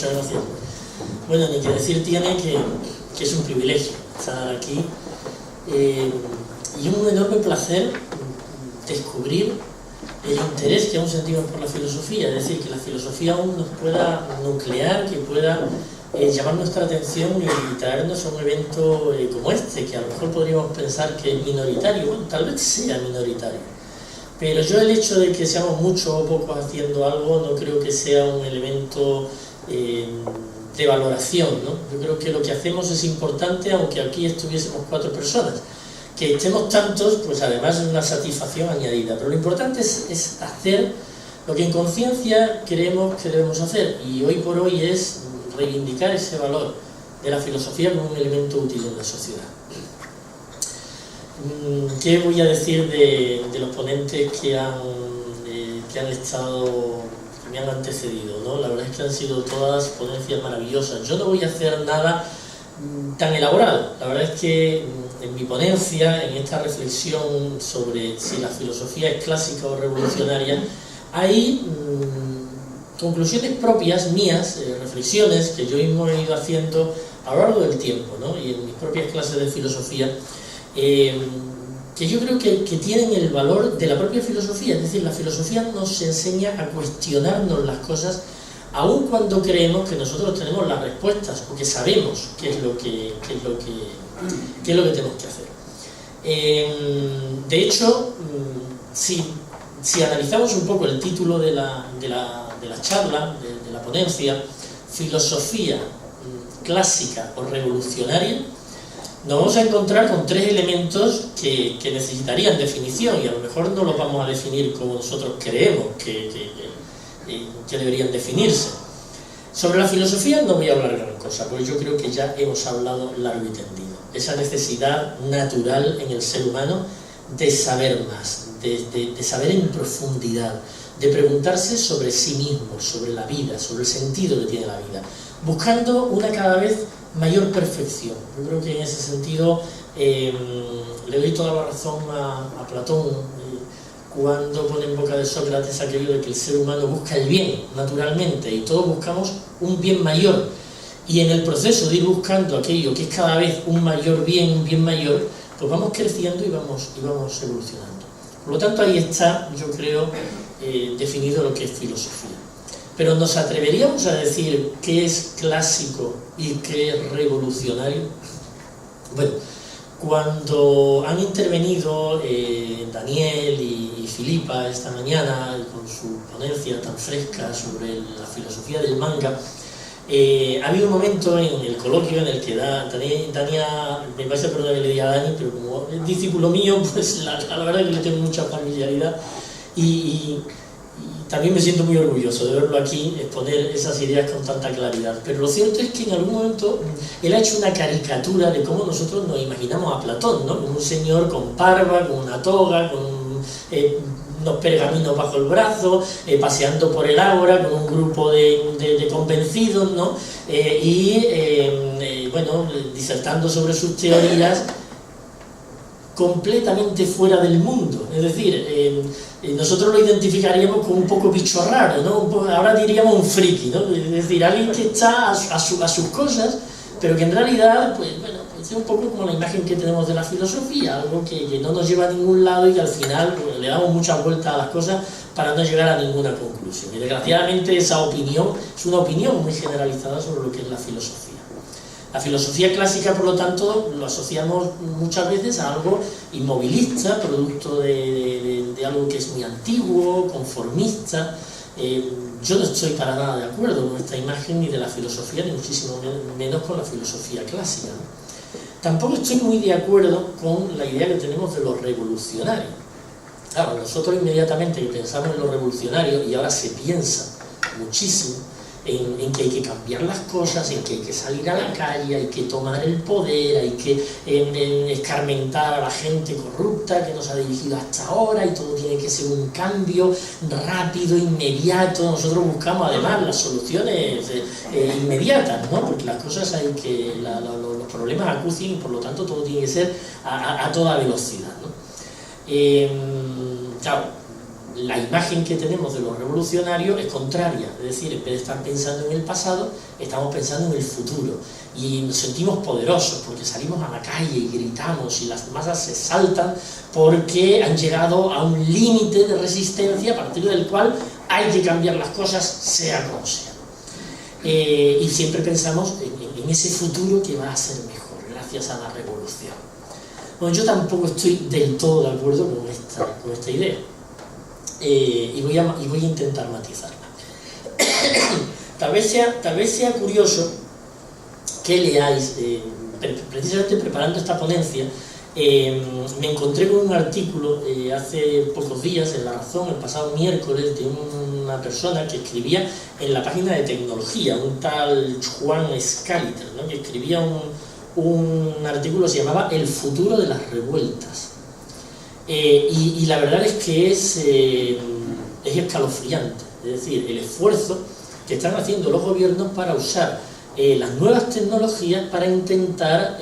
muchas gracias. Bueno, ni que decir tiene que es un privilegio estar aquí y un enorme placer descubrir el interés que aún sentimos por la filosofía, es decir, que la filosofía aún nos pueda nuclear, que pueda llamar nuestra atención y traernos a un evento como este, que a lo mejor podríamos pensar que es minoritario. Bueno, tal vez sea minoritario, pero yo el hecho de que seamos muchos o pocos haciendo algo no creo que sea un elemento de valoración, ¿no? Yo creo que lo que hacemos es importante, aunque aquí estuviésemos 4 personas. Que estemos tantos, pues además es una satisfacción añadida, pero lo importante es hacer lo que en conciencia creemos que debemos hacer, y hoy por hoy es reivindicar ese valor de la filosofía como un elemento útil en la sociedad. ¿Qué voy a decir de los ponentes que han estado, que me han antecedido, ¿no? La verdad es que han sido todas ponencias maravillosas. Yo no voy a hacer nada tan elaborado. La verdad es que en mi ponencia, en esta reflexión sobre si la filosofía es clásica o revolucionaria, hay conclusiones propias mías, reflexiones que yo mismo he ido haciendo a lo largo del tiempo, ¿no? Y en mis propias clases de filosofía, que yo creo que tienen el valor de la propia filosofía. Es decir, la filosofía nos enseña a cuestionarnos las cosas aun cuando creemos que nosotros tenemos las respuestas o que sabemos qué es lo que tenemos que hacer. De hecho, si analizamos un poco el título de la charla, de la ponencia, filosofía clásica o revolucionaria, nos vamos a encontrar con 3 elementos que necesitarían definición, y a lo mejor no los vamos a definir como nosotros creemos que deberían definirse. Sobre la filosofía no voy a hablar gran cosa, porque yo creo que ya hemos hablado largo y tendido. Esa necesidad natural en el ser humano de saber más, de saber en profundidad, de preguntarse sobre sí mismo, sobre la vida, sobre el sentido que tiene la vida, buscando una cada vez mayor perfección. Yo creo que en ese sentido le doy toda la razón a Platón cuando pone en boca de Sócrates aquello de que el ser humano busca el bien, naturalmente, y todos buscamos un bien mayor, y en el proceso de ir buscando aquello que es cada vez un mayor bien, un bien mayor, pues vamos creciendo y vamos evolucionando. Por lo tanto, ahí está, yo creo, definido lo que es filosofía. Pero ¿nos atreveríamos a decir qué es clásico y qué es revolucionario? Bueno, cuando han intervenido Daniel y Filipa esta mañana con su ponencia tan fresca sobre la filosofía del manga, ha habido un momento en el coloquio en el que Dania, me vais a perdonar que le diga a Dani, pero como es discípulo mío, pues la verdad es que le tengo mucha familiaridad y también me siento muy orgulloso de verlo aquí exponer esas ideas con tanta claridad. Pero lo cierto es que en algún momento él ha hecho una caricatura de cómo nosotros nos imaginamos a Platón, ¿no? Como un señor con barba, con una toga, con unos pergaminos bajo el brazo, paseando por el ágora con un grupo de convencidos, ¿no? Bueno, disertando sobre sus teorías completamente fuera del mundo. Es decir, nosotros lo identificaríamos como un poco bicho raro, ¿no? Ahora diríamos un friki, ¿no? Es decir, alguien que está a sus cosas, pero que en realidad, pues bueno, pues es un poco como la imagen que tenemos de la filosofía, algo que no nos lleva a ningún lado y que al final pues, le damos muchas vueltas a las cosas para no llegar a ninguna conclusión. Y desgraciadamente esa opinión es una opinión muy generalizada sobre lo que es la filosofía. La filosofía clásica, por lo tanto, lo asociamos muchas veces a algo inmovilista, producto de algo que es muy antiguo, conformista. Yo no estoy para nada de acuerdo con esta imagen ni de la filosofía, ni muchísimo menos con la filosofía clásica, ¿no? Tampoco estoy muy de acuerdo con la idea que tenemos de lo revolucionario. Claro, nosotros inmediatamente pensamos en lo revolucionario, y ahora se piensa muchísimo en que hay que cambiar las cosas, en que hay que salir a la calle, hay que tomar el poder, hay que escarmentar a la gente corrupta que nos ha dirigido hasta ahora, y todo tiene que ser un cambio rápido, inmediato. Nosotros buscamos además las soluciones inmediatas, ¿no? Porque las cosas hay que, los problemas acucian y por lo tanto todo tiene que ser a toda velocidad, ¿no? Claro, la imagen que tenemos de los revolucionarios es contraria, es decir, en vez de estar pensando en el pasado, estamos pensando en el futuro, y nos sentimos poderosos porque salimos a la calle y gritamos y las masas se saltan porque han llegado a un límite de resistencia a partir del cual hay que cambiar las cosas sea como sea. Y siempre pensamos en ese futuro que va a ser mejor gracias a la revolución. Bueno, yo tampoco estoy del todo de acuerdo con esta idea, y voy a intentar matizarla. Tal vez sea curioso que leáis, precisamente preparando esta ponencia, me encontré con un artículo hace pocos días en La Razón, el pasado miércoles, de una persona que escribía en la página de tecnología, un tal Juan Scaliter, ¿no?, que escribía un artículo que se llamaba El futuro de las revueltas. Y la verdad es que es escalofriante, es decir, el esfuerzo que están haciendo los gobiernos para usar las nuevas tecnologías para intentar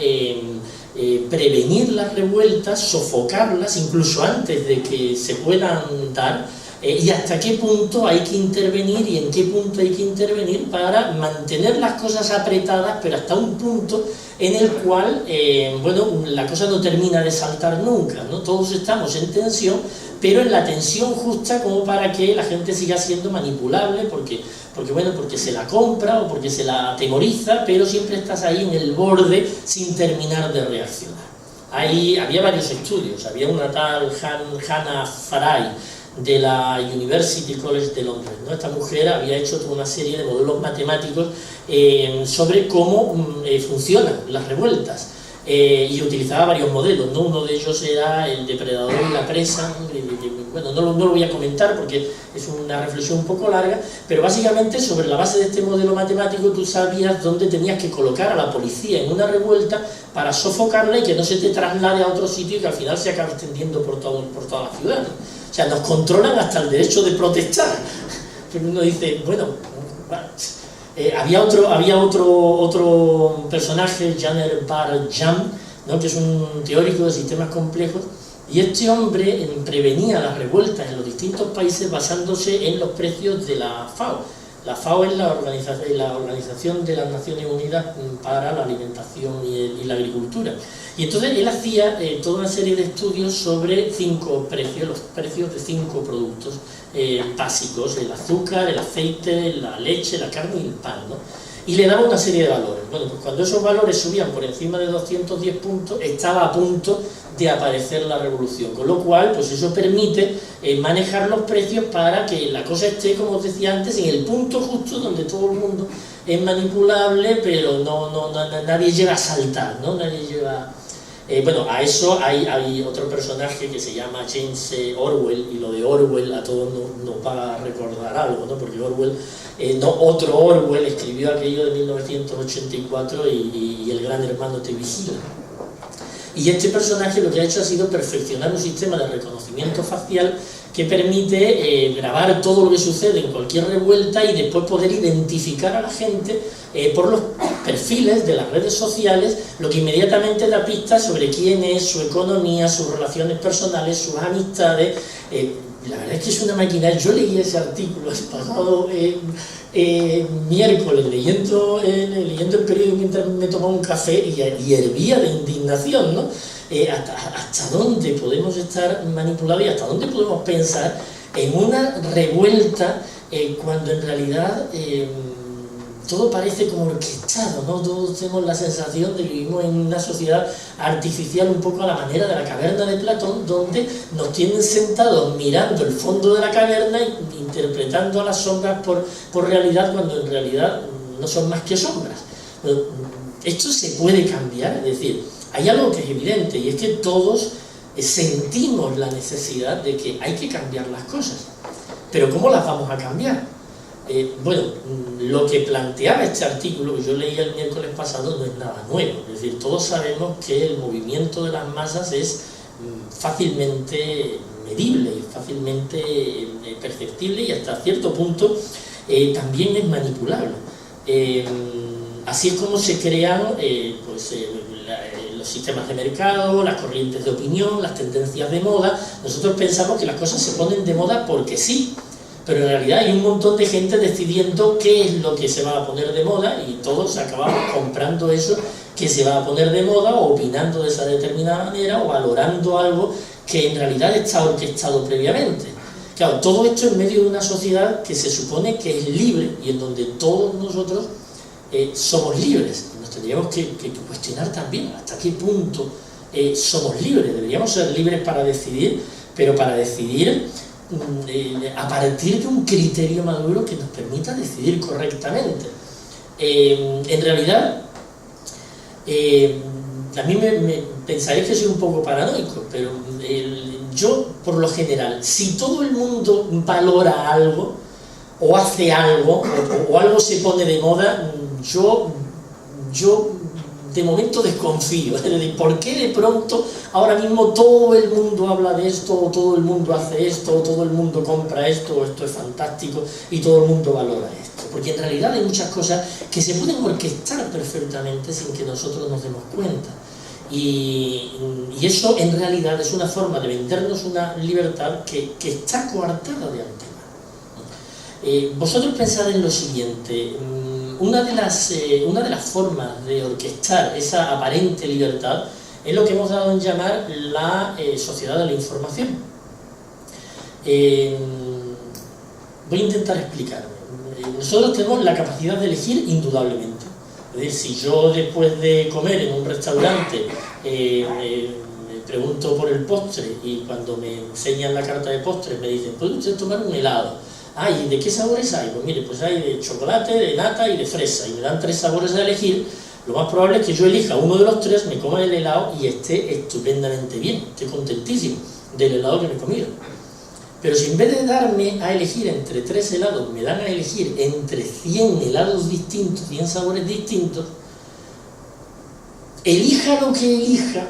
prevenir las revueltas, sofocarlas, incluso antes de que se puedan dar, y hasta qué punto hay que intervenir y en qué punto hay que intervenir para mantener las cosas apretadas, pero hasta un punto en el cual, bueno, la cosa no termina de saltar nunca, ¿no? Todos estamos en tensión, pero en la tensión justa como para que la gente siga siendo manipulable, porque se la compra o porque se la atemoriza, pero siempre estás ahí en el borde sin terminar de reaccionar. Había varios estudios, había una tal Hannah Farai de la University College de Londres, ¿no? Esta mujer había hecho toda una serie de modelos matemáticos sobre cómo funcionan las revueltas, y utilizaba varios modelos, ¿no? Uno de ellos era el depredador y la presa. Bueno, no lo voy a comentar porque es una reflexión un poco larga, pero básicamente sobre la base de este modelo matemático tú sabías dónde tenías que colocar a la policía en una revuelta para sofocarla y que no se te traslade a otro sitio y que al final se acabe extendiendo por toda la ciudad, ¿no? O sea, nos controlan hasta el derecho de protestar. Pero uno dice, bueno, había otro personaje, Janer Bar-Jam, ¿no?, que es un teórico de sistemas complejos, y este hombre prevenía las revueltas en los distintos países basándose en los precios de la FAO. La FAO es la Organización de las Naciones Unidas para la Alimentación y la Agricultura. Y entonces él hacía toda una serie de estudios sobre 5 precios, los precios de 5 productos básicos: el azúcar, el aceite, la leche, la carne y el pan, ¿no? Y le daba una serie de valores. Bueno, pues cuando esos valores subían por encima de 210 puntos, estaba a punto de aparecer la revolución, con lo cual pues eso permite manejar los precios para que la cosa esté, como os decía antes, en el punto justo donde todo el mundo es manipulable, pero nadie llega a saltar, ¿no? Nadie llega... bueno, a eso hay otro personaje que se llama James Orwell, y lo de Orwell a todos nos va a recordar algo, ¿no? Porque Orwell, otro Orwell, escribió aquello de 1984 y el gran hermano te vigila. Y este personaje lo que ha hecho ha sido perfeccionar un sistema de reconocimiento facial que permite grabar todo lo que sucede en cualquier revuelta y después poder identificar a la gente por los perfiles de las redes sociales, lo que inmediatamente da pistas sobre quién es, su economía, sus relaciones personales, sus amistades. La verdad es que es una máquina. Yo leí ese artículo el pasado miércoles leyendo el periódico mientras me tomaba un café y hervía de indignación, ¿no? Hasta dónde podemos estar manipulados y hasta dónde podemos pensar en una revuelta cuando en realidad todo parece como orquestado, ¿no? Todos tenemos la sensación de que vivimos en una sociedad artificial, un poco a la manera de la caverna de Platón, donde nos tienen sentados mirando el fondo de la caverna e interpretando a las sombras por realidad, cuando en realidad no son más que sombras. Pero esto se puede cambiar, es decir, hay algo que es evidente, y es que todos sentimos la necesidad de que hay que cambiar las cosas. Pero ¿cómo las vamos a cambiar? Bueno, lo que planteaba este artículo que yo leí el miércoles pasado no es nada nuevo. Es decir, todos sabemos que el movimiento de las masas es fácilmente medible y fácilmente perceptible, y hasta cierto punto también es manipulable. Así es como se crean los sistemas de mercado, las corrientes de opinión, las tendencias de moda. Nosotros pensamos que las cosas se ponen de moda porque sí, pero en realidad hay un montón de gente decidiendo qué es lo que se va a poner de moda y todos acabamos comprando eso que se va a poner de moda, o opinando de esa determinada manera, o valorando algo que en realidad está orquestado previamente. Claro, todo esto en medio de una sociedad que se supone que es libre y en donde todos nosotros somos libres. Nos tendríamos que cuestionar también hasta qué punto somos libres. Deberíamos ser libres para decidir, pero para decidir a partir de un criterio maduro que nos permita decidir correctamente. En realidad, a mí pensaréis que soy un poco paranoico, pero yo, por lo general, si todo el mundo valora algo, o hace algo, o algo se pone de moda, yo de momento desconfío. Es decir, ¿por qué de pronto ahora mismo todo el mundo habla de esto, o todo el mundo hace esto, o todo el mundo compra esto, o esto es fantástico, y todo el mundo valora esto? Porque en realidad hay muchas cosas que se pueden orquestar perfectamente sin que nosotros nos demos cuenta. Y eso en realidad es una forma de vendernos una libertad que está coartada de antemano. Vosotros pensad en lo siguiente: una de las formas de orquestar esa aparente libertad es lo que hemos dado en llamar la sociedad de la información. Voy a intentar explicarme. Nosotros tenemos la capacidad de elegir indudablemente. Es decir, si yo después de comer en un restaurante me pregunto por el postre, y cuando me enseñan la carta de postres me dicen, ¿puede usted tomar un helado? Ah, ¿y de qué sabores hay? Pues mire, pues hay de chocolate, de nata y de fresa, y me dan 3 sabores a elegir. Lo más probable es que yo elija uno de los 3, me coma el helado y esté estupendamente bien, esté contentísimo del helado que me he comido. Pero si en vez de darme a elegir entre 3 helados, me dan a elegir entre 100 helados distintos, 100 sabores distintos, elija lo que elija,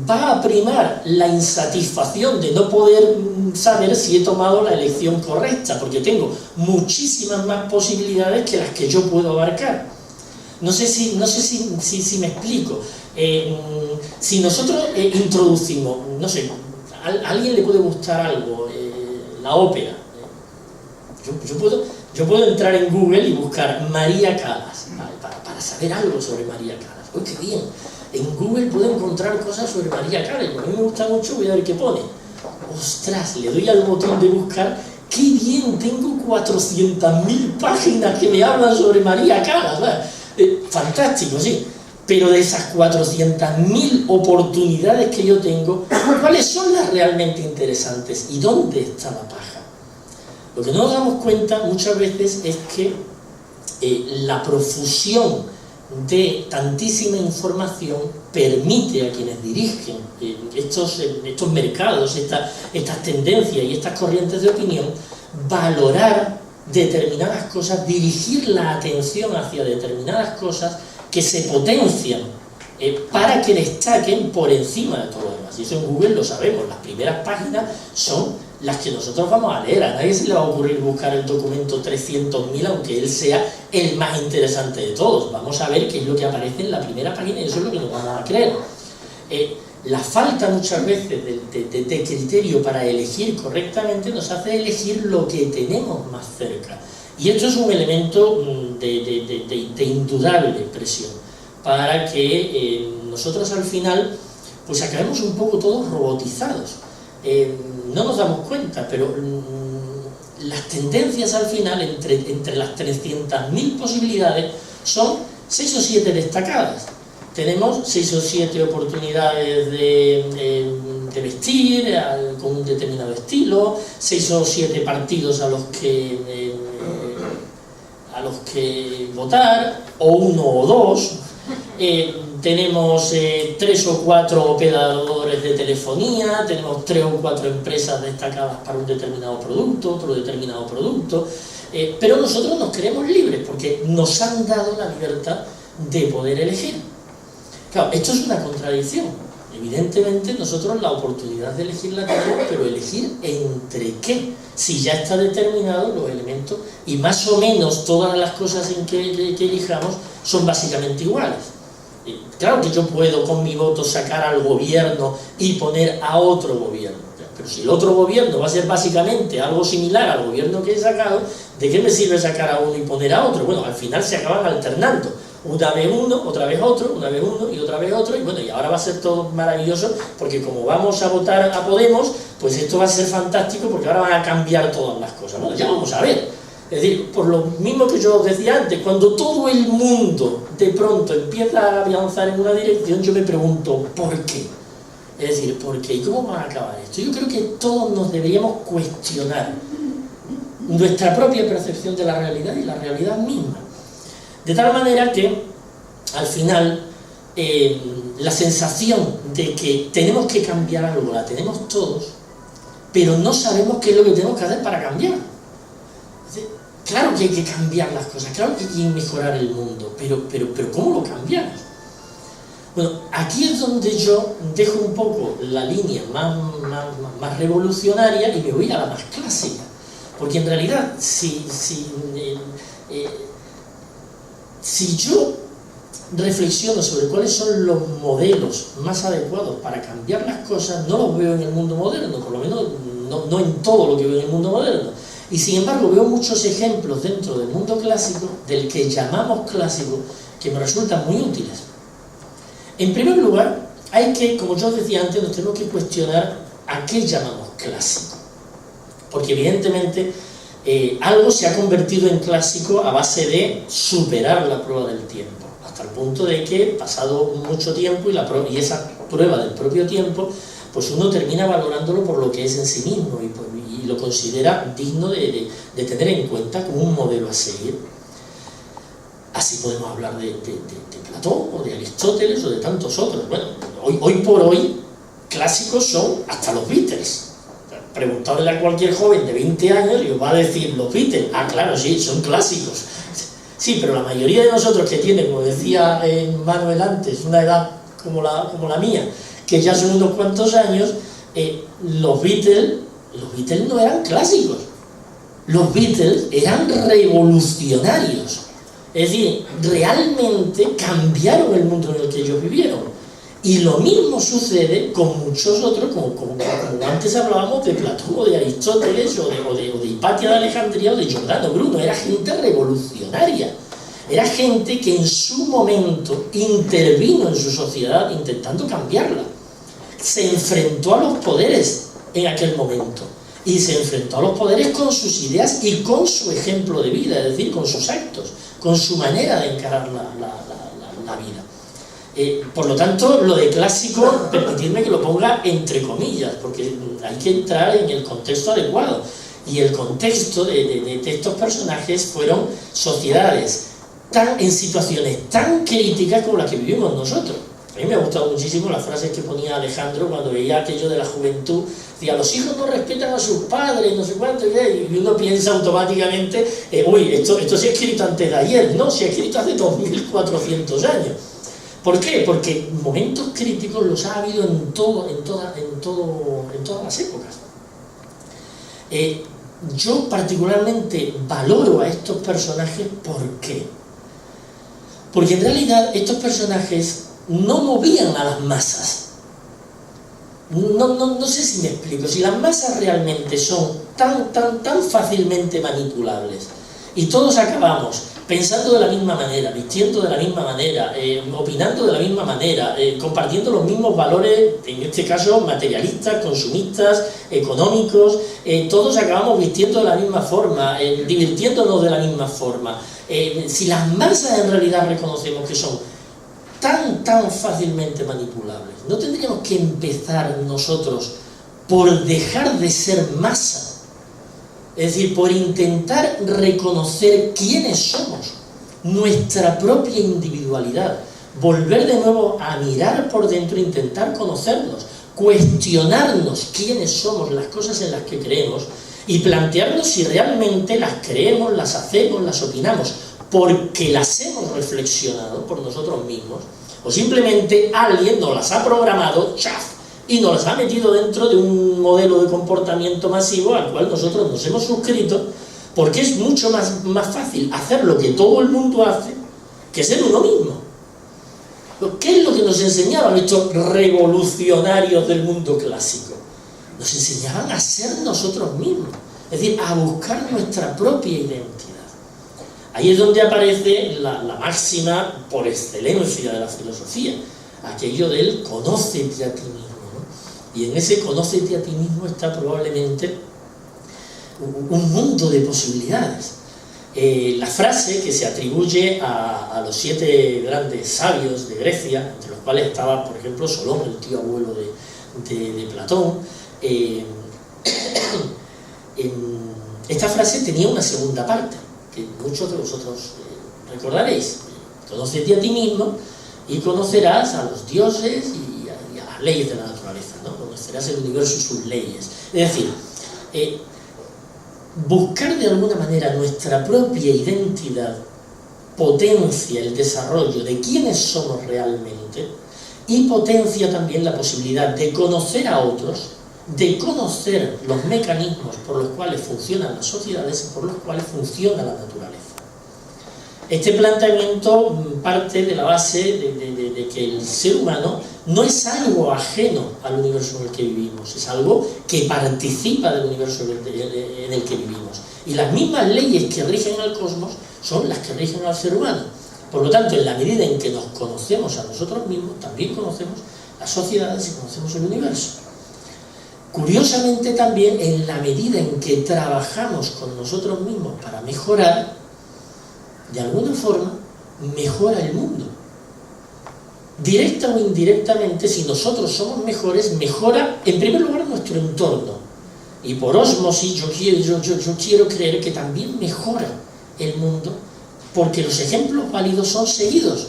va a primar la insatisfacción de no poder saber si he tomado la elección correcta, porque tengo muchísimas más posibilidades que las que yo puedo abarcar. No sé si me explico. Si nosotros introducimos, no sé, a alguien le puede gustar algo, la ópera. Yo puedo entrar en Google y buscar María Callas, ¿vale? para saber algo sobre María Callas. ¡Uy, qué bien! En Google puedo encontrar cosas sobre María Callas, y a mí me gusta mucho, voy a ver qué pone. ¡Ostras! Le doy al botón de buscar. ¡Qué bien! Tengo 400.000 páginas que me hablan sobre María Callas, ¿vale? Fantástico, sí. Pero de esas 400.000 oportunidades que yo tengo, ¿cuáles son las realmente interesantes? ¿Y dónde está la paja? Lo que no nos damos cuenta muchas veces es que la profusión de tantísima información permite a quienes dirigen estos mercados, estas tendencias y estas corrientes de opinión, valorar determinadas cosas, dirigir la atención hacia determinadas cosas que se potencian para que destaquen por encima de todo lo demás. Y eso en Google lo sabemos, las primeras páginas son las que nosotros vamos a leer. A nadie se le va a ocurrir buscar el documento 300.000, aunque él sea el más interesante de todos. Vamos a ver qué es lo que aparece en la primera página, y eso es lo que nos van a creer. La falta muchas veces de criterio para elegir correctamente nos hace elegir lo que tenemos más cerca. Y esto es un elemento de indudable presión para que nosotros al final pues acabemos un poco todos robotizados. No nos damos cuenta, pero las tendencias al final, entre las 300.000 posibilidades, son 6 o 7 destacadas. Tenemos 6 o 7 oportunidades de vestir con un determinado estilo, 6 o 7 partidos a los que votar, o 1 o 2. Tenemos 3 o 4 operadores de telefonía, tenemos 3 o 4 empresas destacadas para un determinado producto, otro determinado producto, pero nosotros nos creemos libres porque nos han dado la libertad de poder elegir. Claro, esto es una contradicción. Evidentemente nosotros la oportunidad de elegir la tenemos, pero elegir entre qué, si ya está determinado los elementos, y más o menos todas las cosas en que elijamos son básicamente iguales. Claro que yo puedo con mi voto sacar al gobierno y poner a otro gobierno, pero si el otro gobierno va a ser básicamente algo similar al gobierno que he sacado, ¿de qué me sirve sacar a uno y poner a otro? Bueno, al final se acaban alternando, una vez uno, otra vez otro, una vez uno y otra vez otro, y bueno, y ahora va a ser todo maravilloso, porque como vamos a votar a Podemos, pues esto va a ser fantástico, porque ahora van a cambiar todas las cosas. Bueno, ya vamos a ver. Es decir, por lo mismo que yo os decía antes, cuando todo el mundo de pronto empieza a avanzar en una dirección, yo me pregunto, ¿por qué? Es decir, ¿por qué? ¿Y cómo va a acabar esto? Yo creo que todos nos deberíamos cuestionar nuestra propia percepción de la realidad y la realidad misma. De tal manera que, al final, la sensación de que tenemos que cambiar algo la tenemos todos, pero no sabemos qué es lo que tenemos que hacer para cambiar. Claro que hay que cambiar las cosas, claro que hay que mejorar el mundo, pero ¿cómo lo cambiamos? Bueno, aquí es donde yo dejo un poco la línea más revolucionaria y me voy a la más clásica, porque en realidad si yo reflexiono sobre cuáles son los modelos más adecuados para cambiar las cosas, no los veo en el mundo moderno, por lo menos no en todo lo que veo en el mundo moderno. Y sin embargo veo muchos ejemplos dentro del mundo clásico, del que llamamos clásico, que me resultan muy útiles. En primer lugar, hay que, como yo os decía antes, nos tenemos que cuestionar a qué llamamos clásico. Porque evidentemente algo se ha convertido en clásico a base de superar la prueba del tiempo, hasta el punto de que, pasado mucho tiempo y esa prueba del propio tiempo, pues uno termina valorándolo por lo que es en sí mismo y lo considera digno de tener en cuenta como un modelo a seguir. Así podemos hablar de Platón o de Aristóteles o de tantos otros. Bueno, hoy por hoy clásicos son hasta los Beatles. Preguntadle a cualquier joven de 20 años y os va a decir los Beatles. Ah, claro, sí, son clásicos. Sí, pero la mayoría de nosotros que tienen, como decía Manuel antes, una edad como la mía, que ya son unos cuantos años, los Beatles no eran clásicos. Los Beatles eran revolucionarios. Es decir, realmente cambiaron el mundo en el que ellos vivieron. Y lo mismo sucede con muchos otros, como antes hablábamos de Platón o de Aristóteles o de Hipatia de Alejandría o de Giordano Bruno. Era gente revolucionaria. Era gente que en su momento intervino en su sociedad intentando cambiarla. Se enfrentó a los poderes en aquel momento. Y se enfrentó a los poderes con sus ideas y con su ejemplo de vida, es decir, con sus actos, con su manera de encarar la vida. Por lo tanto, lo de clásico, permitidme que lo ponga entre comillas, porque hay que entrar en el contexto adecuado. Y el contexto de estos personajes fueron sociedades en situaciones tan críticas como las que vivimos nosotros. A mí me ha gustado muchísimo las frases que ponía Alejandro cuando veía aquello de la juventud. Decía, los hijos no respetan a sus padres, no sé cuánto, y uno piensa automáticamente, esto se ha escrito antes de ayer, no, se ha escrito hace 2400 años. ¿Por qué? Porque momentos críticos los ha habido en todas las épocas. Yo particularmente valoro a estos personajes, ¿por qué? Porque en realidad estos personajes no movían a las masas. No sé si me explico. Si las masas realmente son tan fácilmente manipulables y todos acabamos pensando de la misma manera, vistiendo de la misma manera, opinando de la misma manera, compartiendo los mismos valores, en este caso materialistas, consumistas, económicos, todos acabamos vistiendo de la misma forma, divirtiéndonos de la misma forma. Si las masas en realidad reconocemos que son tan fácilmente manipulables, ¿no tendríamos que empezar nosotros por dejar de ser masa? Es decir, por intentar reconocer quiénes somos, nuestra propia individualidad, volver de nuevo a mirar por dentro, intentar conocernos, cuestionarnos quiénes somos, las cosas en las que creemos, y plantearnos si realmente las creemos, las hacemos, las opinamos, porque las hemos reflexionado por nosotros mismos, o simplemente alguien nos las ha programado, ¡chaf!, y nos las ha metido dentro de un modelo de comportamiento masivo al cual nosotros nos hemos suscrito, porque es mucho más fácil hacer lo que todo el mundo hace que ser uno mismo. ¿Qué es lo que nos enseñaban estos revolucionarios del mundo clásico? Nos enseñaban a ser nosotros mismos, es decir, a buscar nuestra propia identidad. Ahí es donde aparece la máxima por excelencia de la filosofía, aquello del conócete a ti mismo, ¿no? Y en ese conócete a ti mismo está probablemente un mundo de posibilidades. La frase que se atribuye a los 7 grandes sabios de Grecia, entre los cuales estaba, por ejemplo, Solón, el tío abuelo de Platón, esta frase tenía una segunda parte, que muchos de vosotros recordaréis: conócete a ti mismo y conocerás a los dioses y a las leyes de la naturaleza, ¿no? Conocerás el universo y sus leyes. Es decir, buscar de alguna manera nuestra propia identidad potencia el desarrollo de quiénes somos realmente y potencia también la posibilidad de conocer a otros, de conocer los mecanismos por los cuales funcionan las sociedades y por los cuales funciona la naturaleza. Este planteamiento parte de la base de que el ser humano no es algo ajeno al universo en el que vivimos, es algo que participa del universo en el que vivimos. Y las mismas leyes que rigen al cosmos son las que rigen al ser humano. Por lo tanto, en la medida en que nos conocemos a nosotros mismos, también conocemos las sociedades y conocemos el universo. Curiosamente también, en la medida en que trabajamos con nosotros mismos para mejorar, de alguna forma, mejora el mundo. Directa o indirectamente, si nosotros somos mejores, mejora en primer lugar nuestro entorno. Y por ósmosis yo quiero creer que también mejora el mundo, porque los ejemplos válidos son seguidos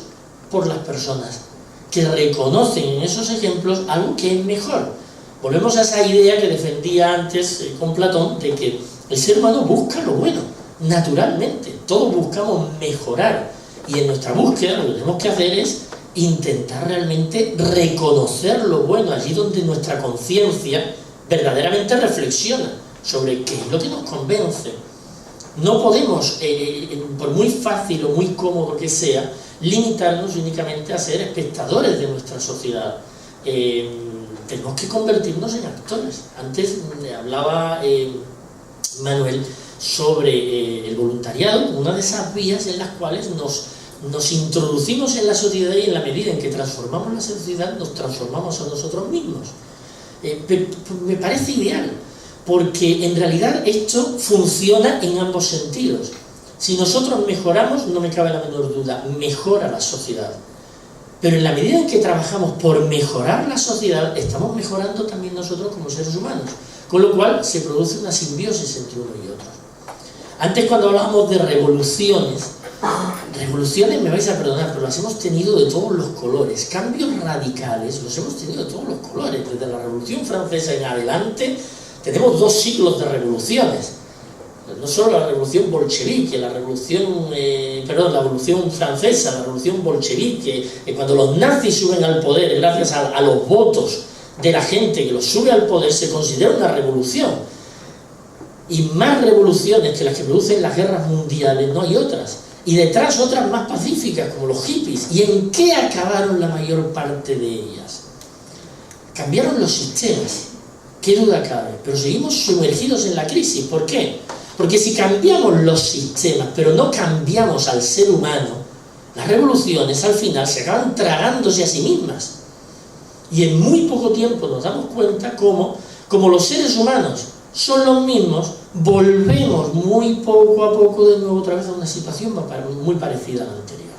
por las personas que reconocen en esos ejemplos algo que es mejor. Volvemos a esa idea que defendía antes con Platón, de que el ser humano busca lo bueno, naturalmente. Todos buscamos mejorar, y en nuestra búsqueda lo que tenemos que hacer es intentar realmente reconocer lo bueno, allí donde nuestra conciencia verdaderamente reflexiona sobre qué es lo que nos convence. No podemos, por muy fácil o muy cómodo que sea, limitarnos únicamente a ser espectadores de nuestra sociedad. Tenemos que convertirnos en actores. Antes hablaba Manuel sobre el voluntariado, una de esas vías en las cuales nos introducimos en la sociedad, y en la medida en que transformamos la sociedad, nos transformamos a nosotros mismos. Me parece ideal, porque en realidad esto funciona en ambos sentidos. Si nosotros mejoramos, no me cabe la menor duda, mejora la sociedad. Pero en la medida en que trabajamos por mejorar la sociedad, estamos mejorando también nosotros como seres humanos. Con lo cual se produce una simbiosis entre uno y otro. Antes, cuando hablábamos de revoluciones, me vais a perdonar, pero las hemos tenido de todos los colores. Cambios radicales los hemos tenido de todos los colores. Desde la Revolución Francesa en adelante tenemos 2 siglos de revoluciones. No solo la revolución bolchevique, la revolución francesa, la revolución bolchevique, cuando los nazis suben al poder gracias a los votos de la gente que los sube al poder, se considera una revolución. Y más revoluciones que las que producen las guerras mundiales no hay otras. Y detrás otras más pacíficas, como los hippies. ¿Y en qué acabaron la mayor parte de ellas? Cambiaron los sistemas, qué duda cabe, pero seguimos sumergidos en la crisis. ¿Por qué? Porque si cambiamos los sistemas, pero no cambiamos al ser humano, las revoluciones al final se acaban tragándose a sí mismas. Y en muy poco tiempo nos damos cuenta como los seres humanos son los mismos, volvemos muy poco a poco de nuevo otra vez a una situación muy parecida a la anterior.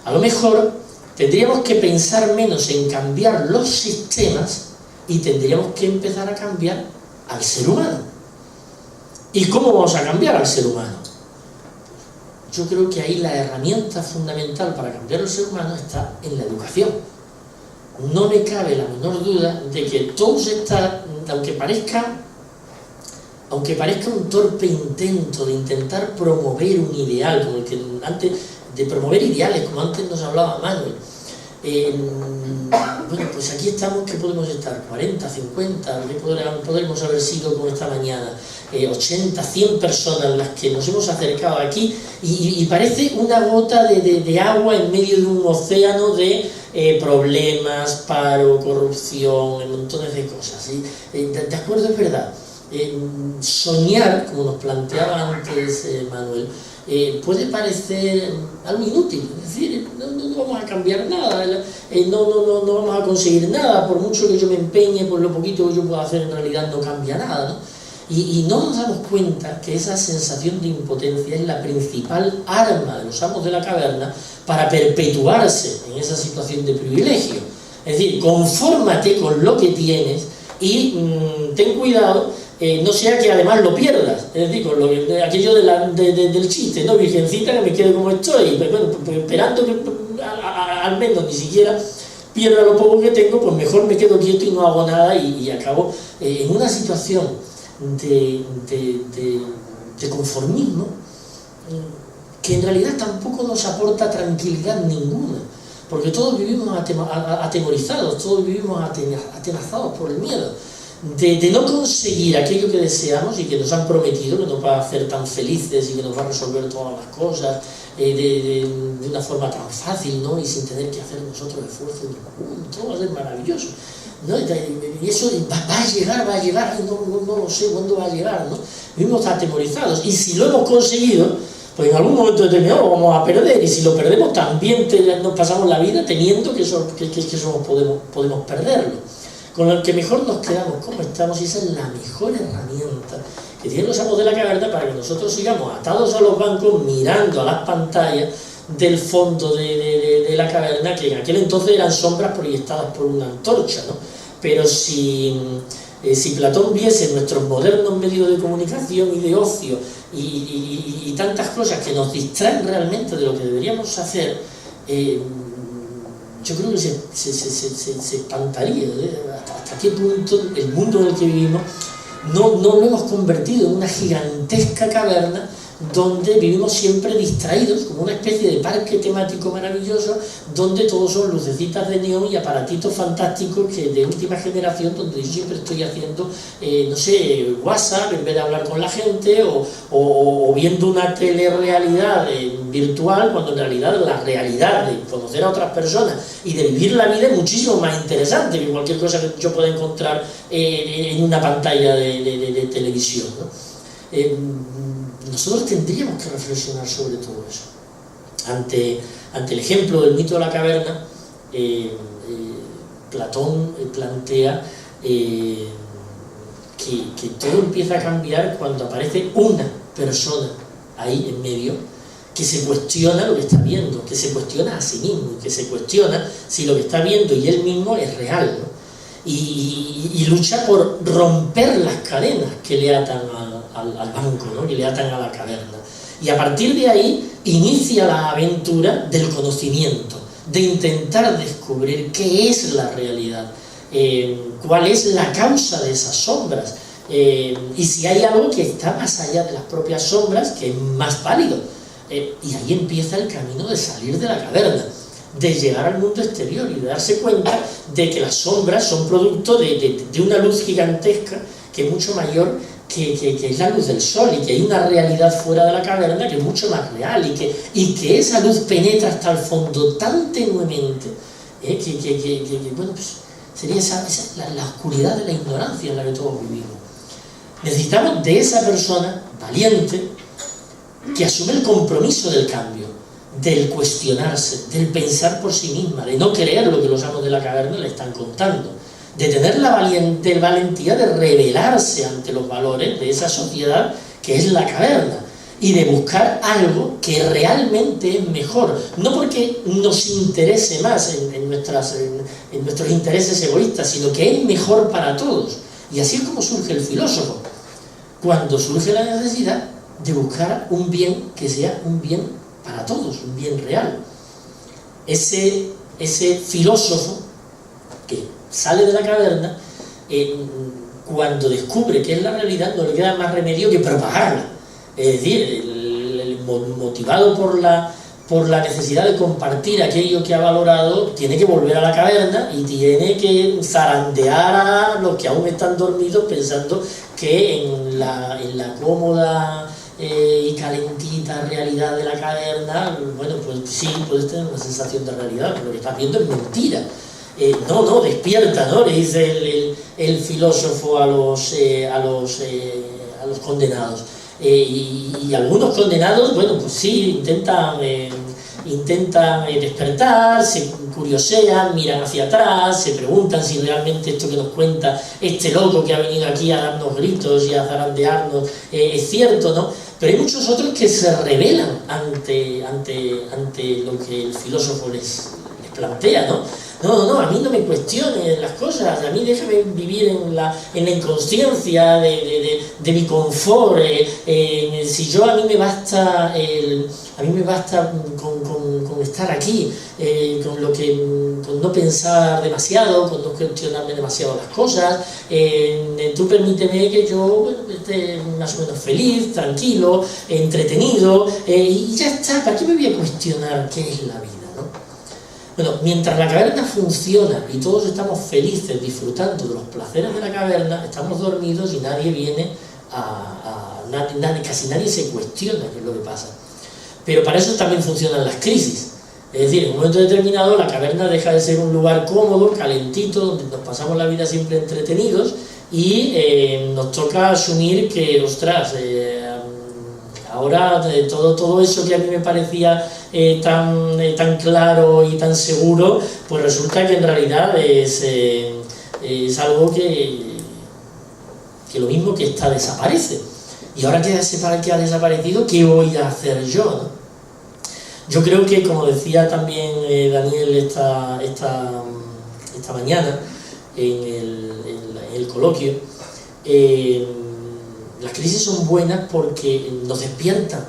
A lo mejor tendríamos que pensar menos en cambiar los sistemas y tendríamos que empezar a cambiar al ser humano. ¿Y cómo vamos a cambiar al ser humano? Yo creo que ahí la herramienta fundamental para cambiar al ser humano está en la educación. No me cabe la menor duda de que todos están, aunque parezca un torpe intento de intentar promover un ideal, como el que antes, de promover ideales, como antes nos hablaba Manuel. Bueno, pues aquí estamos, ¿qué podemos estar? 40, 50, ¿qué podremos haber sido con esta mañana? 80, 100 personas las que nos hemos acercado aquí, y parece una gota de agua en medio de un océano de problemas, paro, corrupción, montones de cosas. ¿Sí? De acuerdo, es verdad. Soñar, como nos planteaba antes Manuel, puede parecer algo inútil, es decir, no vamos a cambiar nada, no vamos a conseguir nada, por mucho que yo me empeñe, por lo poquito que yo pueda hacer, en realidad no cambia nada, ¿no? Y no nos damos cuenta que esa sensación de impotencia es la principal arma de los amos de la caverna para perpetuarse en esa situación de privilegio. Es decir, confórmate con lo que tienes y ten cuidado, no sea que además lo pierdas. Es decir, con aquello del chiste, ¿no? Virgencita, que me quede como estoy, pero bueno, esperando que al menos ni siquiera pierda lo poco que tengo, pues mejor me quedo quieto y no hago nada, y acabo en una situación de conformismo que en realidad tampoco nos aporta tranquilidad ninguna, porque todos vivimos atemorizados, todos vivimos atenazados por el miedo de no conseguir aquello que deseamos y que nos han prometido, que nos va a hacer tan felices y que nos va a resolver todas las cosas de una forma tan fácil, ¿no? Y sin tener que hacer nosotros esfuerzo ninguno. Todo va a ser maravilloso, ¿no? Y eso va a llegar, no lo sé cuándo va a llegar, ¿no? Vivimos atemorizados, y si lo hemos conseguido, pues en algún momento determinado lo vamos a perder, y si lo perdemos también nos pasamos la vida teniendo que podemos perderlo. Con el que mejor nos quedamos como estamos, y esa es la mejor herramienta que tienen los amos de la caverna para que nosotros sigamos atados a los bancos, mirando a las pantallas del fondo de la caverna, que en aquel entonces eran sombras proyectadas por una antorcha, ¿no? Pero si Platón viese nuestros modernos medios de comunicación y de ocio y tantas cosas que nos distraen realmente de lo que deberíamos hacer, yo creo que se espantaría hasta qué punto el mundo en el que vivimos no lo hemos convertido en una gigantesca caverna donde vivimos siempre distraídos, como una especie de parque temático maravilloso, donde todos son lucecitas de neón y aparatitos fantásticos de última generación, donde yo siempre estoy haciendo, no sé, WhatsApp en vez de hablar con la gente, o viendo una telerrealidad virtual, cuando en realidad la realidad de conocer a otras personas y de vivir la vida es muchísimo más interesante que cualquier cosa que yo pueda encontrar en una pantalla de televisión, ¿no? Nosotros tendríamos que reflexionar sobre todo eso. Ante el ejemplo del mito de la caverna, Platón plantea que todo empieza a cambiar cuando aparece una persona ahí en medio que se cuestiona lo que está viendo, que se cuestiona a sí mismo, que se cuestiona si lo que está viendo y él mismo es real, ¿no? Y lucha por romper las cadenas que le atan al banco, ¿no? Que le atan a la caverna. Y a partir de ahí inicia la aventura del conocimiento, de intentar descubrir qué es la realidad, cuál es la causa de esas sombras, y si hay algo que está más allá de las propias sombras, que es más válido. Y ahí empieza el camino de salir de la caverna, de llegar al mundo exterior y de darse cuenta de que las sombras son producto de una luz gigantesca que es mucho mayor que es la luz del sol, y que hay una realidad fuera de la caverna que es mucho más real, y que esa luz penetra hasta el fondo tan tenuemente, bueno, pues sería la oscuridad de la ignorancia en la que todos vivimos. Necesitamos de esa persona valiente que asume el compromiso del cambio, del cuestionarse, del pensar por sí misma, de no creer lo que los amos de la caverna le están contando, de tener la valentía de rebelarse ante los valores de esa sociedad que es la caverna, y de buscar algo que realmente es mejor, no porque nos interese más en nuestros intereses egoístas, sino que es mejor para todos. Y así es como surge el filósofo, cuando surge la necesidad de buscar un bien que sea un bien para todos, un bien real. Ese filósofo que sale de la caverna, cuando descubre que es la realidad, no le queda más remedio que propagarla. Es decir, motivado por por la necesidad de compartir aquello que ha valorado, tiene que volver a la caverna y tiene que zarandear a los que aún están dormidos pensando que en la cómoda y calentita realidad de la caverna, bueno, pues sí, puedes tener una sensación de realidad, pero lo que estás viendo es mentira. No, despierta, ¿no? Le dice el filósofo a los condenados. Y algunos condenados, bueno, pues sí, intentan despertar, se curiosean, miran hacia atrás, se preguntan si realmente esto que nos cuenta este loco que ha venido aquí a darnos gritos y a zarandearnos es cierto, ¿no? Pero hay muchos otros que se rebelan ante lo que el filósofo les plantea, ¿no? No, a mí no me cuestionen las cosas, a mí déjame vivir en la inconsciencia de mi confort. Si a mí me basta con estar aquí, con no pensar demasiado, con no cuestionarme demasiado las cosas. Tú permíteme que yo esté más o menos feliz, tranquilo, entretenido, y ya está. ¿Para qué me voy a cuestionar qué es la vida? Bueno, mientras la caverna funciona y todos estamos felices disfrutando de los placeres de la caverna, estamos dormidos y nadie viene casi nadie se cuestiona qué es lo que pasa. Pero para eso también funcionan las crisis. Es decir, en un momento determinado la caverna deja de ser un lugar cómodo, calentito, donde nos pasamos la vida siempre entretenidos y nos toca asumir que, ostras, ahora todo eso que a mí me parecía tan claro y tan seguro, pues resulta que en realidad es algo que lo mismo que desaparece. Y ahora que ha desaparecido, ¿qué voy a hacer yo, ¿no? Yo creo que, como decía también Daniel esta mañana en el coloquio, las crisis son buenas porque nos despiertan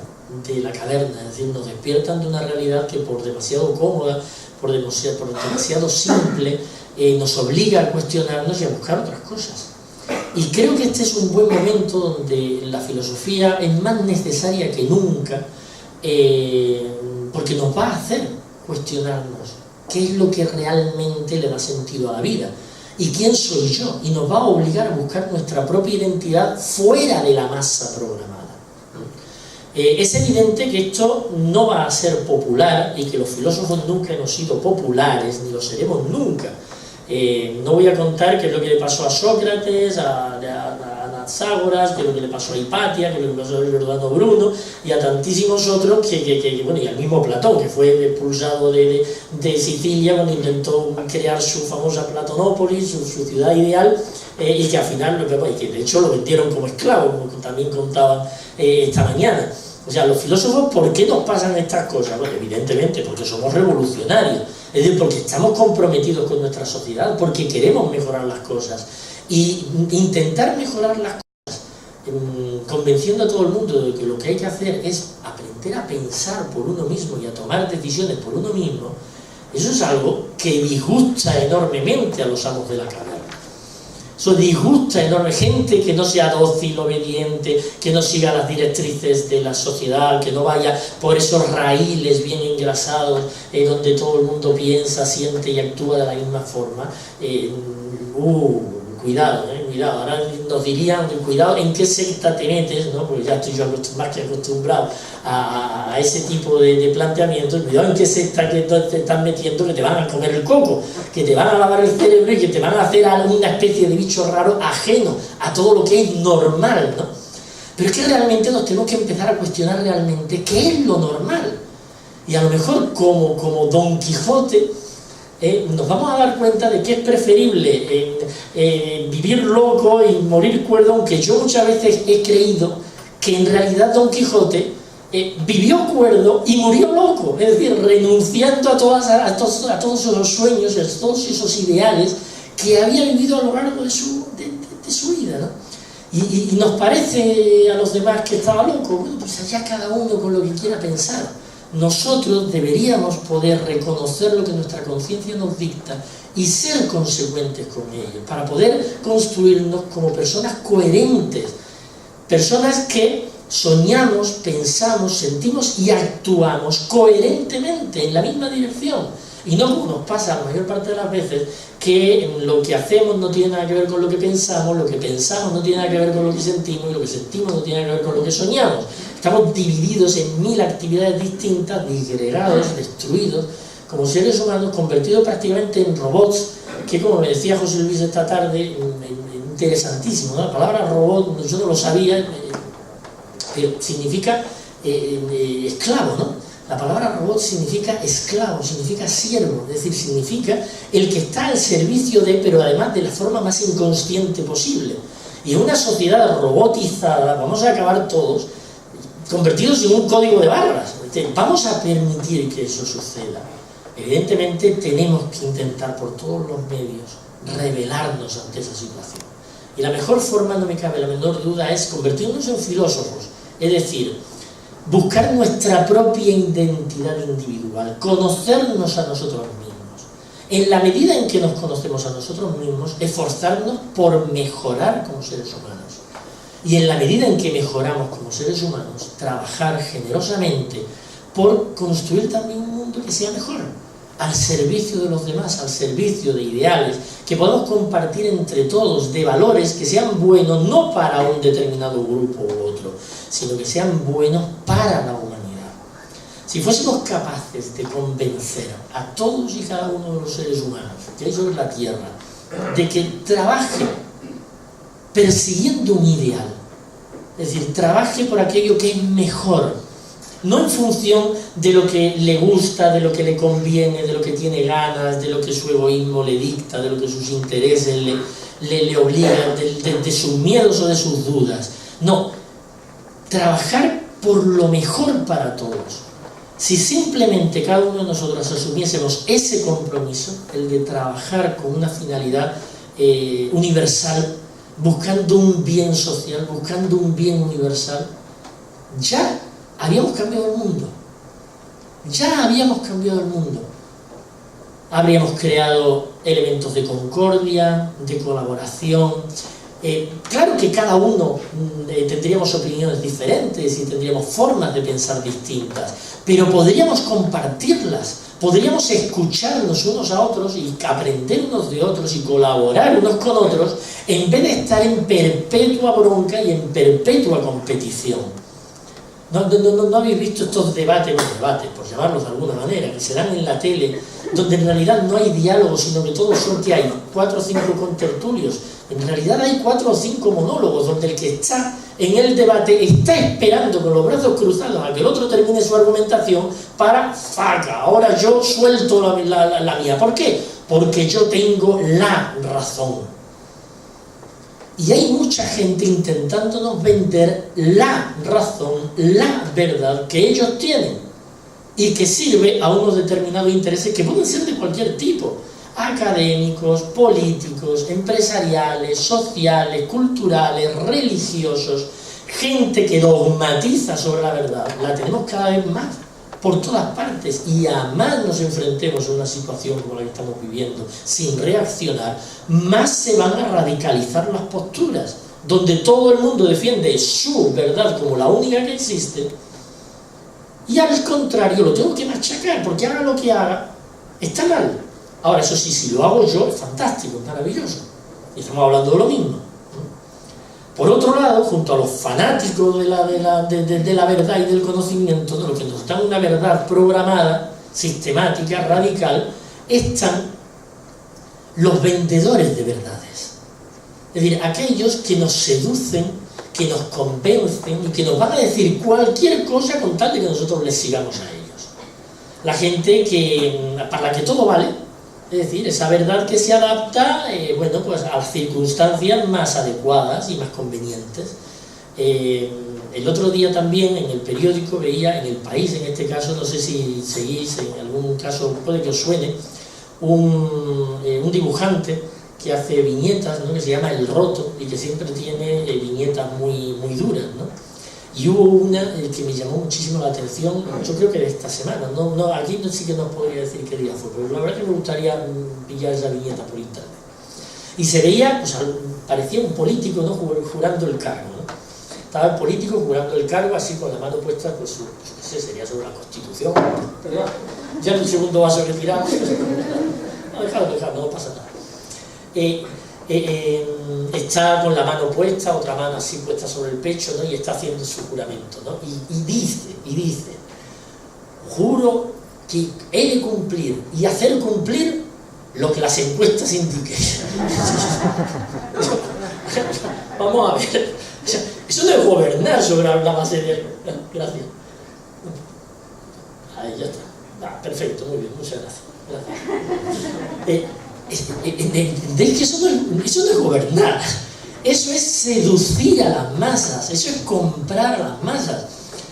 de la caverna, es decir, nos despiertan de una realidad que por demasiado cómoda, por demasiado simple, nos obliga a cuestionarnos y a buscar otras cosas. Y creo que este es un buen momento donde la filosofía es más necesaria que nunca, porque nos va a hacer cuestionarnos qué es lo que realmente le da sentido a la vida. ¿Y quién soy yo? Y nos va a obligar a buscar nuestra propia identidad fuera de la masa programada. Es evidente que esto no va a ser popular y que los filósofos nunca hemos sido populares, ni lo seremos nunca. No voy a contar qué es lo que le pasó a Sócrates, a Anaxágoras, qué es lo que le pasó a Hipatia, qué es lo que le pasó a Giordano Bruno y a tantísimos otros bueno, y al mismo Platón, que fue expulsado de Sicilia cuando intentó crear su famosa Platonópolis, su ciudad ideal, y que al final, y que de hecho lo vendieron como esclavo, como también contaban esta mañana. O sea, los filósofos, ¿por qué nos pasan estas cosas? Bueno, evidentemente porque somos revolucionarios, es decir, porque estamos comprometidos con nuestra sociedad, porque queremos mejorar las cosas. Y intentar mejorar las cosas, convenciendo a todo el mundo de que lo que hay que hacer es aprender a pensar por uno mismo y a tomar decisiones por uno mismo, eso es algo que disgusta enormemente a los amos de la caverna. Eso disgusta enormemente, gente que no sea dócil, obediente, que no siga las directrices de la sociedad, que no vaya por esos raíles bien engrasados donde todo el mundo piensa, siente y actúa de la misma forma. Cuidado, ahora nos dirían, cuidado en qué secta te metes, ¿no? Porque ya estoy yo más que acostumbrado a ese tipo de planteamientos. Cuidado en qué secta que te están metiendo, que te van a comer el coco, que te van a lavar el cerebro y que te van a hacer alguna especie de bicho raro ajeno a todo lo que es normal, ¿no? Pero es que realmente nos tenemos que empezar a cuestionar realmente qué es lo normal. Y a lo mejor como Don Quijote, nos vamos a dar cuenta de que es preferible vivir loco y morir cuerdo, aunque yo muchas veces he creído que en realidad Don Quijote vivió cuerdo y murió loco, es decir, renunciando a todos esos sueños, a todos esos ideales que había vivido a lo largo de su vida, ¿no? Y nos parece a los demás que estaba loco. Bueno, pues allá cada uno con lo que quiera pensar. Nosotros deberíamos poder reconocer lo que nuestra conciencia nos dicta y ser consecuentes con ello, para poder construirnos como personas coherentes, personas que soñamos, pensamos, sentimos y actuamos coherentemente en la misma dirección. Y no como nos pasa la mayor parte de las veces, que lo que hacemos no tiene nada que ver con lo que pensamos no tiene nada que ver con lo que sentimos, y lo que sentimos no tiene nada que ver con lo que soñamos. Estamos divididos en 1000 actividades distintas, disgregados, destruidos, como seres humanos, convertidos prácticamente en robots, que, como me decía José Luis esta tarde, interesantísimo, ¿no? La palabra robot, yo no lo sabía, pero significa esclavo, ¿no? La palabra robot significa esclavo, significa siervo, es decir, significa el que está al servicio de, pero además de la forma más inconsciente posible. Y en una sociedad robotizada vamos a acabar todos convertidos en un código de barras. Vamos a permitir que eso suceda. Evidentemente tenemos que intentar por todos los medios rebelarnos ante esa situación. Y la mejor forma, no me cabe la menor duda, es convertirnos en filósofos, es decir, buscar nuestra propia identidad individual, conocernos a nosotros mismos. En la medida en que nos conocemos a nosotros mismos, esforzarnos por mejorar como seres humanos. Y en la medida en que mejoramos como seres humanos, trabajar generosamente por construir también un mundo que sea mejor, al servicio de los demás, al servicio de ideales que podamos compartir entre todos, de valores que sean buenos no para un determinado grupo u otro, sino que sean buenos para la humanidad. Si fuésemos capaces de convencer a todos y cada uno de los seres humanos que hay sobre la Tierra de que trabaje persiguiendo un ideal, es decir, trabaje por aquello que es mejor, no en función de lo que le gusta, de lo que le conviene, de lo que tiene ganas, de lo que su egoísmo le dicta, de lo que sus intereses le obligan, de sus miedos o de sus dudas. No, trabajar por lo mejor para todos. Si simplemente cada uno de nosotros asumiésemos ese compromiso, el de trabajar con una finalidad universal, buscando un bien social, buscando un bien universal, ya habíamos cambiado el mundo. Ya habíamos cambiado el mundo. Habríamos creado elementos de concordia, de colaboración. Claro que cada uno tendríamos opiniones diferentes y tendríamos formas de pensar distintas, pero podríamos compartirlas, podríamos escucharnos unos a otros y aprender unos de otros y colaborar unos con otros, en vez de estar en perpetua bronca y en perpetua competición. ¿No habéis visto estos debates, por llamarlos de alguna manera, que se dan en la tele, donde en realidad no hay diálogo, sino que todos son que hay 4 o 5 contertulios? En realidad hay 4 o 5 monólogos, donde el que está en el debate está esperando con los brazos cruzados a que el otro termine su argumentación para ¡faca! Ahora yo suelto la mía. ¿Por qué? Porque yo tengo la razón. Y hay mucha gente intentándonos vender la razón, la verdad que ellos tienen y que sirve a unos determinados intereses que pueden ser de cualquier tipo, académicos, políticos, empresariales, sociales, culturales, religiosos, gente que dogmatiza sobre la verdad. La tenemos cada vez más por todas partes, y a más nos enfrentemos a una situación como la que estamos viviendo sin reaccionar, más se van a radicalizar las posturas, donde todo el mundo defiende su verdad como la única que existe, y al contrario lo tengo que machacar, porque haga lo que haga, está mal. Ahora, eso sí, si lo hago yo, es fantástico, es maravilloso, y estamos hablando de lo mismo. Por otro lado, junto a los fanáticos de la verdad y del conocimiento, de los que nos dan una verdad programada, sistemática, radical, están los vendedores de verdades. Es decir, aquellos que nos seducen, que nos convencen y que nos van a decir cualquier cosa con tal de que nosotros les sigamos a ellos. La gente para la que todo vale, es decir, esa verdad que se adapta pues a circunstancias más adecuadas y más convenientes. El otro día también en el periódico veía, en El País en este caso, no sé si seguís, en algún caso puede que os suene, un dibujante que hace viñetas, ¿no?, que se llama El Roto, y que siempre tiene viñetas muy, muy duras, ¿no? Y hubo una que me llamó muchísimo la atención, yo creo que de esta semana, aquí sí que no podría decir qué día fue, pero la verdad que me gustaría pillar esa viñeta por internet. Y se veía, pues parecía un político, ¿no?, jurando el cargo, ¿no? estaba el político jurando el cargo así con la mano puesta, pues yo qué sé, sería sobre la Constitución, ¿verdad? Ya en el segundo vaso retirado, no, dejadlo, no pasa nada. Está con la mano puesta, otra mano así puesta sobre el pecho, ¿no? Y está haciendo su juramento, ¿no? Y dice, juro que he de cumplir y hacer cumplir lo que las encuestas indiquen. Vamos a ver, eso no es gobernar sobre la base de... Gracias. Ahí ya está. Perfecto, muy bien, muchas gracias. ¿Entendéis que eso no es gobernar? Eso es seducir a las masas, eso es comprar a las masas.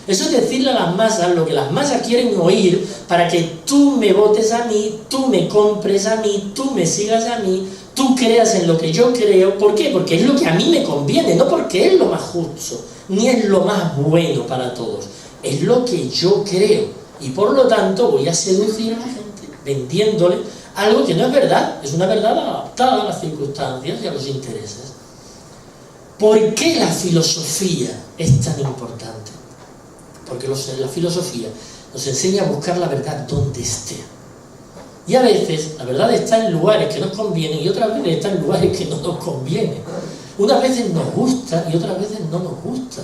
Eso es decirle a las masas lo que las masas quieren oír para que tú me votes a mí, tú me compres a mí, tú me sigas a mí, tú creas en lo que yo creo. ¿Por qué? Porque es lo que a mí me conviene, no porque es lo más justo, ni es lo más bueno para todos. Es lo que yo creo. Y por lo tanto voy a seducir a la gente, vendiéndole algo que no es verdad, es una verdad adaptada a las circunstancias y a los intereses. ¿Por qué la filosofía es tan importante? Porque la filosofía nos enseña a buscar la verdad donde esté. Y a veces la verdad está en lugares que nos convienen y otras veces está en lugares que no nos convienen. Unas veces nos gusta y otras veces no nos gusta.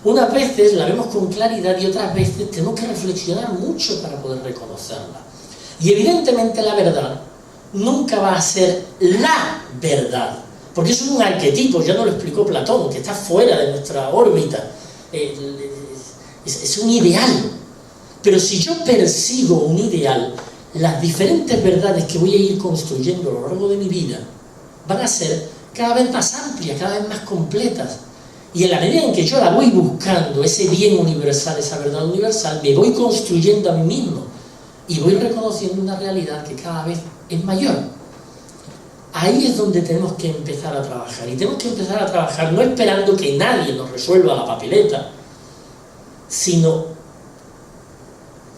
Unas veces la vemos con claridad y otras veces tenemos que reflexionar mucho para poder reconocerla. Y evidentemente la verdad nunca va a ser la verdad, porque eso es un arquetipo, ya nos lo explicó Platón, que está fuera de nuestra órbita. Es un ideal. Pero si yo persigo un ideal, las diferentes verdades que voy a ir construyendo a lo largo de mi vida van a ser cada vez más amplias, cada vez más completas. Y en la medida en que yo la voy buscando, ese bien universal, esa verdad universal, me voy construyendo a mí mismo y voy reconociendo una realidad que cada vez es mayor. Ahí es donde tenemos que empezar a trabajar. Y tenemos que empezar a trabajar no esperando que nadie nos resuelva la papeleta, sino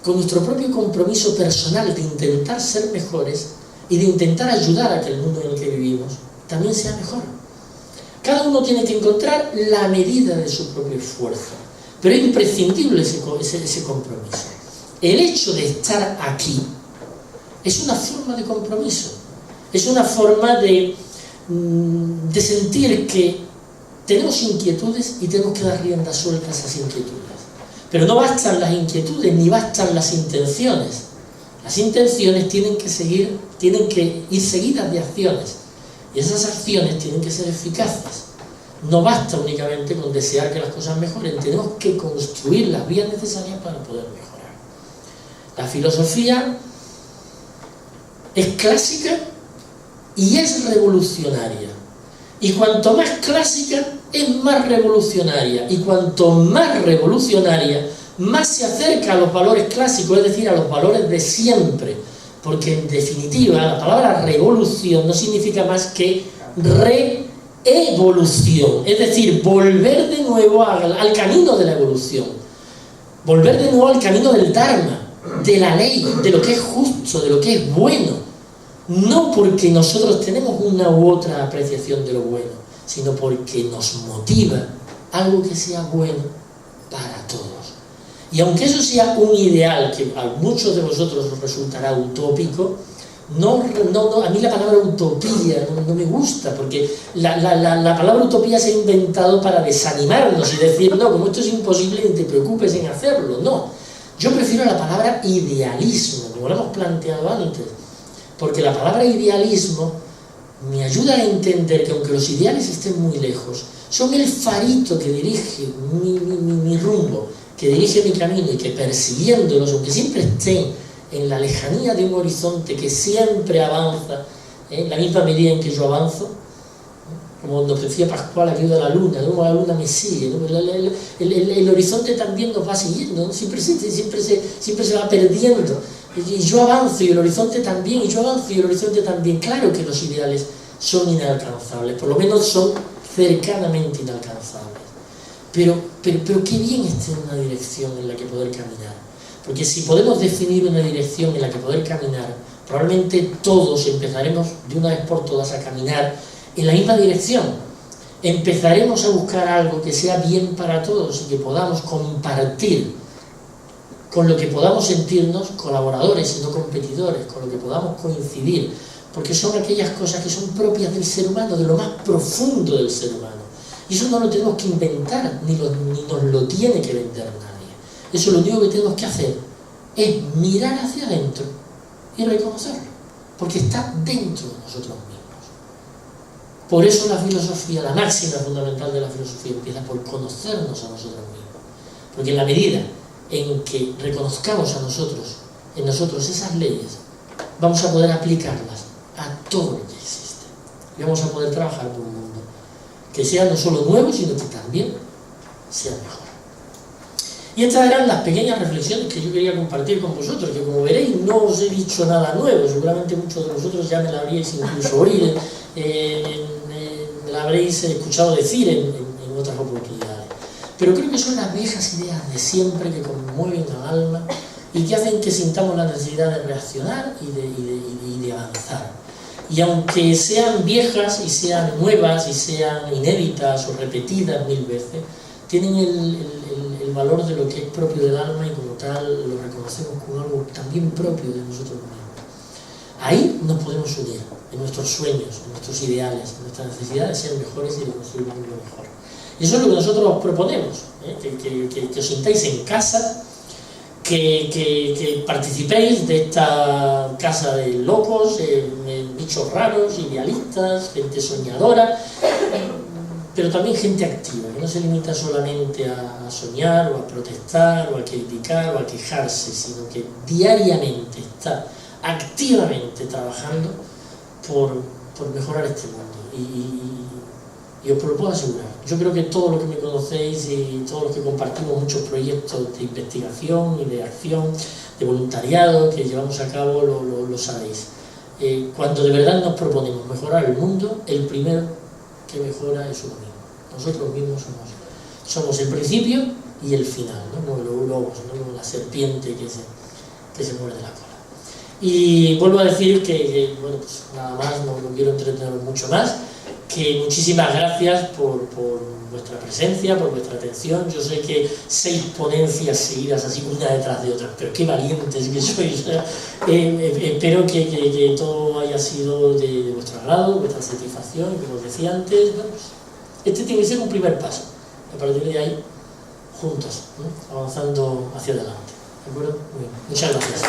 con nuestro propio compromiso personal de intentar ser mejores y de intentar ayudar a que el mundo en el que vivimos también sea mejor. Cada uno tiene que encontrar la medida de su propio esfuerzo, pero es imprescindible ese compromiso. El hecho de estar aquí es una forma de compromiso, es una forma de sentir que tenemos inquietudes y tenemos que dar rienda suelta a esas inquietudes. Pero no bastan las inquietudes ni bastan las intenciones. Las intenciones tienen que ir seguidas de acciones. Y esas acciones tienen que ser eficaces. No basta únicamente con desear que las cosas mejoren, tenemos que construir las vías necesarias para poder mejorar. La filosofía es clásica y es revolucionaria. Y cuanto más clásica, es más revolucionaria. Y cuanto más revolucionaria, más se acerca a los valores clásicos, es decir, a los valores de siempre. Porque en definitiva, la palabra revolución no significa más que reevolución, es decir, volver de nuevo al camino de la evolución, volver de nuevo al camino del Dharma, de la ley, de lo que es justo, de lo que es bueno, no porque nosotros tenemos una u otra apreciación de lo bueno, sino porque nos motiva algo que sea bueno para todos. Y aunque eso sea un ideal que a muchos de vosotros os resultará utópico, a mí la palabra utopía no me gusta, porque la palabra utopía se ha inventado para desanimarnos y decir, no, como esto es imposible, ni te preocupes en hacerlo. No, yo prefiero la palabra idealismo, como lo hemos planteado antes, porque la palabra idealismo me ayuda a entender que aunque los ideales estén muy lejos, son el farito que dirige mi rumbo, que dirige mi camino, y que persiguiéndolos, aunque siempre estén en la lejanía de un horizonte que siempre avanza, en la misma medida en que yo avanzo, como nos decía Pascual aquí de la luna, ¿no? La luna me sigue, ¿no? El horizonte también nos va siguiendo, ¿no? siempre se va perdiendo, y yo avanzo y el horizonte también, y yo avanzo y el horizonte también. Claro que los ideales son inalcanzables, por lo menos son cercanamente inalcanzables. Pero qué bien estar en una dirección en la que poder caminar. Porque si podemos definir una dirección en la que poder caminar, probablemente todos empezaremos de una vez por todas a caminar en la misma dirección. empezaremos a buscar algo que sea bien para todos y que podamos compartir, con lo que podamos sentirnos colaboradores y no competidores, con lo que podamos coincidir, porque son aquellas cosas que son propias del ser humano, de lo más profundo del ser humano. Y eso no lo tenemos que inventar, ni nos lo tiene que vender nadie. Eso lo único que tenemos que hacer es mirar hacia adentro y reconocerlo, porque está dentro de nosotros mismos. Por eso la filosofía, la máxima fundamental de la filosofía, empieza por conocernos a nosotros mismos. Porque en la medida en que reconozcamos en nosotros esas leyes, vamos a poder aplicarlas a todo lo que existe. Y vamos a poder trabajar por un mundo que sea no solo nuevo, sino que también sea mejor. Y estas eran las pequeñas reflexiones que yo quería compartir con vosotros, que como veréis no os he dicho nada nuevo, seguramente muchos de vosotros ya me la habríais incluso oído, me la habréis escuchado decir en otras oportunidades. Pero creo que son las viejas ideas de siempre que conmueven al alma y que hacen que sintamos la necesidad de reaccionar y de avanzar. Y aunque sean viejas y sean nuevas y sean inéditas o repetidas 1000 veces, tienen el valor de lo que es propio del alma y como tal lo reconocemos como algo también propio de nosotros mismos. Ahí nos podemos unir, en nuestros sueños, en nuestros ideales, en nuestra necesidad de ser mejores y de construir un mundo mejor. Y eso es lo que nosotros os proponemos, que os sintáis en casa, que participéis de esta casa de locos, bichos raros, idealistas, gente soñadora, pero también gente activa, que no se limita solamente a soñar o a protestar o a criticar o a quejarse, sino que diariamente está activamente trabajando por mejorar este mundo. Y os lo puedo asegurar, yo creo que todos los que me conocéis y todos los que compartimos muchos proyectos de investigación y de acción, de voluntariado que llevamos a cabo, lo sabéis. Cuando de verdad nos proponemos mejorar el mundo, el primero que mejora es uno mismo. Nosotros mismos somos el principio y el final, ¿no? Como los lobos, ¿no? Como la serpiente que se muerde la cola. Y vuelvo a decir que bueno, pues nada más, no quiero entreteneros mucho más, que muchísimas gracias por vuestra presencia, por vuestra atención. Yo sé que 6 ponencias seguidas así una detrás de otra, pero qué valientes que sois. Espero que todo haya sido de vuestro agrado, vuestra satisfacción, y como os decía antes, bueno, pues, este tiene que ser un primer paso. A partir de ahí, juntos, ¿no? Avanzando hacia adelante. ¿De acuerdo? Muy bien. Muchas gracias.